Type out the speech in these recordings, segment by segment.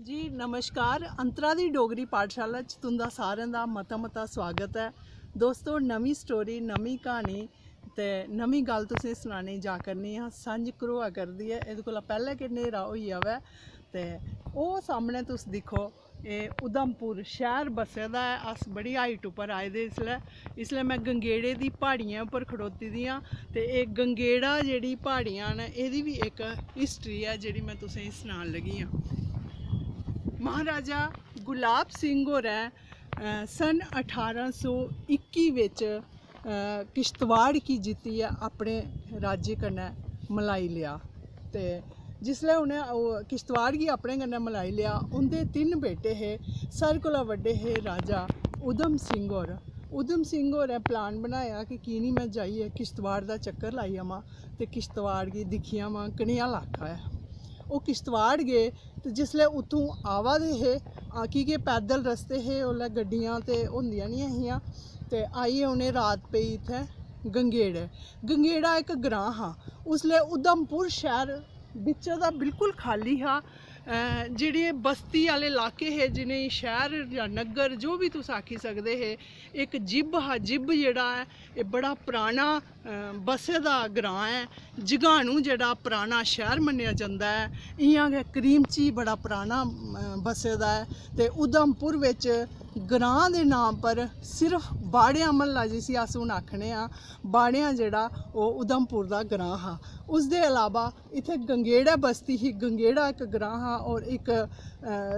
जी नमस्कार। अंतरा दी डोगरी पाठशाला च तुंदा सारें दा मता स्वागत है। दोस्तों नवी स्टोरी नवी कहानी ते नवी गल तुसें सुनाने जा करनी हाँ। संज घरोआ करदी है, एह्दे कोला पैह्लें कि न्हेरा होई जावै ते ओह् सामने तुस दिक्खो, एह् उधमपुर शैह्र बसे दा है। अस बड़ी हाइट उप्पर आए दे इसलै मैं गंगेड़े दी प्हाड़ियां उप्पर खड़ोती दी आं ते एह् गंगेड़ा जेह्ड़ी प्हाड़ियां न एह्दी बी इक हिस्ट्री है जेह्ड़ी मैं तुसेंगी सनान लगी आं। महाराजा गुलाब सिंह होरें सन 1821 बिच किश्तवाड़ गी जित्तियै अपने राज्य कन्नै मलाई लिया ते जिसलै उ'नें किश्तवाड़ गी अपने कन्नै मलाई लिया, उं'दे 3 बेटे हे। सारे कोला बड्डे हे राजा उधम सिंह होर। उधम सिंह होरें प्लान बनाया कि की निं मैं जाइयै किश्तवाड़ दा चक्कर लाई आवां ते किश्तवाड़ गी दिक्खी आवां कनेहा लाका है। ओह् किश्तवाड़ गे ते जिसलै उत्थूं आवा दे हे कि पैदल रस्ते हे, उसलै गड्डियां ते होंदियां निं हियां ते आइयै उ'नें रात पेई इत्थें गंगेड़। गंगेड़ा इक ग्रांऽ हा। उसलै उधमपुर शैह्र बिच्चा दा बिल्कुल खाली हा। जेह्ड़े बस्ती आह्ले लाके हे, जिनेंगी शैह्र जां नग्गर जो भी तुस आखी सकदे हे, इक जिब हा। जिब जेह्ड़ा ऐ एह् बड़ा पराना बसे दा ग्रांऽ है। जगानू जेह्ड़ा पराना शैह्र मन्नेआ जंदा है, इ'यां गै करीमची बड़ा पराना बसे दा है ते उधमपुर बिच ग्रांऽ दे नाम पर सिर्फ बाड़ेआं म्हल्ला जिसी अस हून आखने आं, बाड़ेआं जेह्ड़ा ओह् उधमपुर दा ग्रांऽ हा। उसदे अलावा इत्थें गंगेड़ा बस्ती ही, गंगेड़ा इक ग्रांऽ हा और इक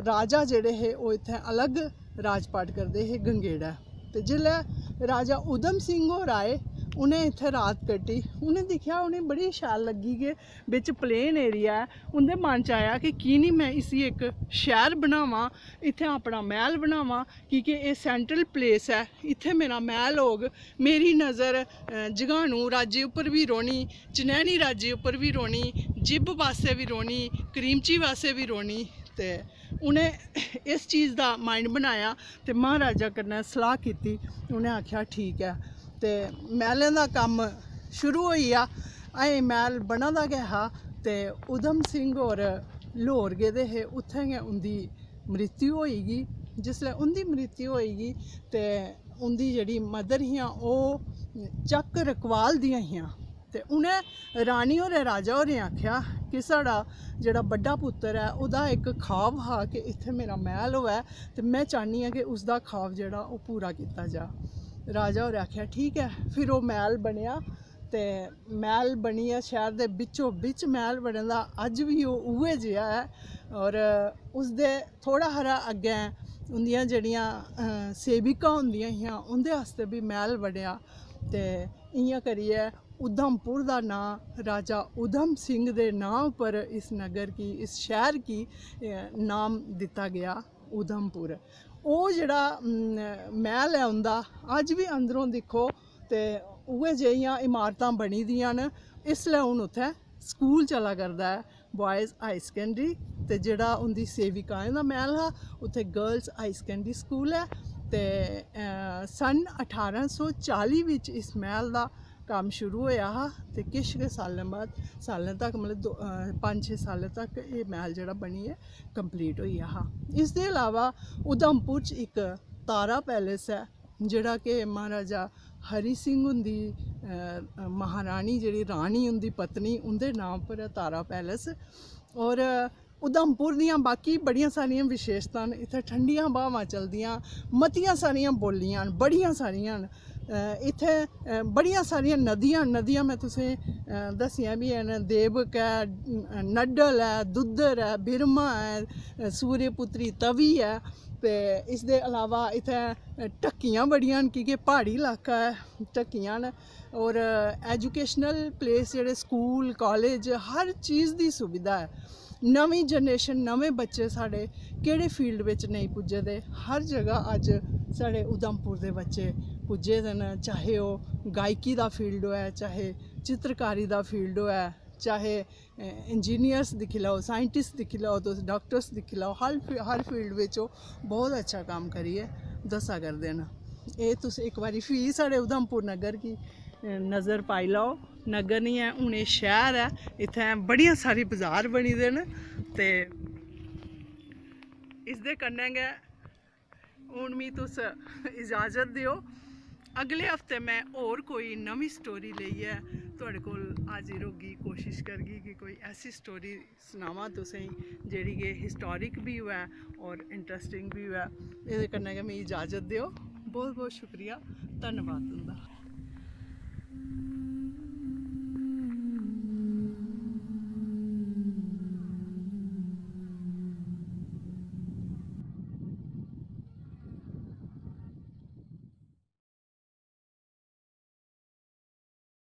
राजा जेह्ड़े हे ओह् इत्थें अलग राजपाट करदे हे गंगेड़ा। ते जिसलै राजा उधम सिंह होर आए, उ'नें इत्थें रात कट्टी। उ'नें दिक्खेआ, उ'नें बड़ी शैल लग्गी कि बिच प्लेन एरिया है। उं'दे मन च आया कि की निं मैं इसी इक शैह्र बनावां, इत्थें अपना मैह्ल बनावां, कि एह् सेंट्रल प्लेस है, इत्थें मेरा मैह्ल होग। मेरी नज़र जगानू राज्य उप्पर भी रौह्नी, चनैनी राज्य उप्पर भी रौह्नी, जिब पास्से भी रौह्नी, करीमची पास्से भी रौह्नी। ते उ'नें इस चीज़ दा माइंड बनाया ते महाराजा कन्नै सलाह् कीती। उ'नें आखेआ ठीक ऐ ते मैह्लें दा कम्म शुरू होई गेआ। अजें मैह्ल बना दा गै हा ते उधम सिंह होर लाहौर गेदे हे, उत्थें गै उं'दी मृत्यु होई गेई। जिसलै उं'दी मृत्यु होई गेई ते उं'दी जेह्ड़ी मदर हियां ओह् चक रकवाल दियां हियां ते उ'नें रानी होरें राजा होरें आखेआ कि साढ़ा जेह्ड़ा बड्डा पुत्तर है, ओह्दा इक ख्वाब हा कि इत्थें मेरा मैह्ल होऐ ते मैं चाह्न्नी आं कि उसदा ख्वाब जेह्ड़ा ओह् पूरा कीता जा। राजा होरें आखेआ ठीक है। फिर ओह् मैह्ल बनेआ ते मैह्ल बनियै शैह्र दे बिच्चों बिच्च मैह्ल बने दा अज्ज बी ओह् उ'ऐ जेहा है। और उसदे थोह्ड़ा हारा अग्गें उंदियां जेह्ड़ियां सेविकां होंदियां हियां, उं'दे आस्तै भी मैह्ल बनेआ ते इ'यां करियै उधमपुर दा नांऽ राजा उधम सिंह दे नांऽ उप्पर इस नगर गी, इस शैह्र गी नाम दित्ता गया उधमपुर। ओह् जेह्ड़ा मैह्ल है उं'दा अज्ज बी अंदरों दिक्खो ते उ'ऐ जेहियां इमारतां बनी दियां न। इसलै हून उत्थें स्कूल चला करदा है, बॉयज़ हाई सकैंडरी, ते जेह्ड़ा उं'दी सेविकाएं दा मैह्ल हा उत्थें गर्ल्स हाई सकैंडरी स्कूल है। ते सन 1840 बिच इस मैह्ल दा कम्म शुरू होया हा ते किश गै सालें तक मतलब 5-6 सालें तक एह् मैह्ल जेह्ड़ा बनियै कंप्लीट होई गेआ हा। इसदे अलावा उधमपुर च इक तारा पैलेस है, जेह्ड़ा कि महाराजा हरि सिंह हुंदी महारानी जेह्ड़ी रानी उं'दी पत्नी, उं'दे नाम पर है तारा पैलेस। और उधमपुर दियां बाकी बड़ियां सारियां विशेशतां न। इत्थें ठंडियां ब्हावां चलदियां, मतियां सारियां बोलियां न, बड़ियां सारियां न। इत्थें बड़ियां सारियां नदियां मैं तुसें दस्सियां बी हैन। देवक है, नड्डल है, दुद्धर है, बिरमा है, सूर्यपुत्री तवी है। ते इसदे अलावा इत्थें ढक्कियां बड़ियां न, कि प्हाड़ी इलाका है, ढक्कियां न। और एजुकेशनल प्लेस जेह्ड़े स्कूल कॉलेज हर चीज़ दी सुविधा है। नवीं जनरेशन, नमें बच्चे साढ़े केह्ड़े फील्ड बिच नेईं पुज्जे दे, हर जगह अज्ज साढ़े उधमपुर दे बच्चे पुज्जे दे न। चाहे ओह् गायकी दा फील्ड होऐ, चाहे चित्रकारी दा फील्ड होऐ, चाहे इंजीनियर्स दिक्खी लैओ, साइंटिस्ट दिक्खी लैओ, तुस डॉक्टर्स दिक्खी लैओ, हर फील्ड बिच ओह् बहुत अच्छा कम्म करियै दस्सा करदे न। एह् तुस इक बारी फ्ही साढ़े उधमपुर नगर गी नज़र पाई लैओ। नगर नहीं है हून, एह् शैह्र है। इत्थें बड़ियां सारी बाजार बनी दे न ते इसदे कन्नै गै हून मिगी तुस इजाज़त दिओ। अगले हफ्ते मैं होर कोई नवी स्टोरी लेइयै तुहाड़े कोल हाजिर होगी। कोशिश करगी कि कोई ऐसी स्टोरी सनावां तुसेंगी जेह्ड़ी कि हिस्टोरिक भी होऐ और इंटरस्टिंग भी होऐ। एह्दे कन्नै गै मिगी इजाज़त दिओ। बहुत बहुत शुक्रिया, धन्नवाद तुंदा।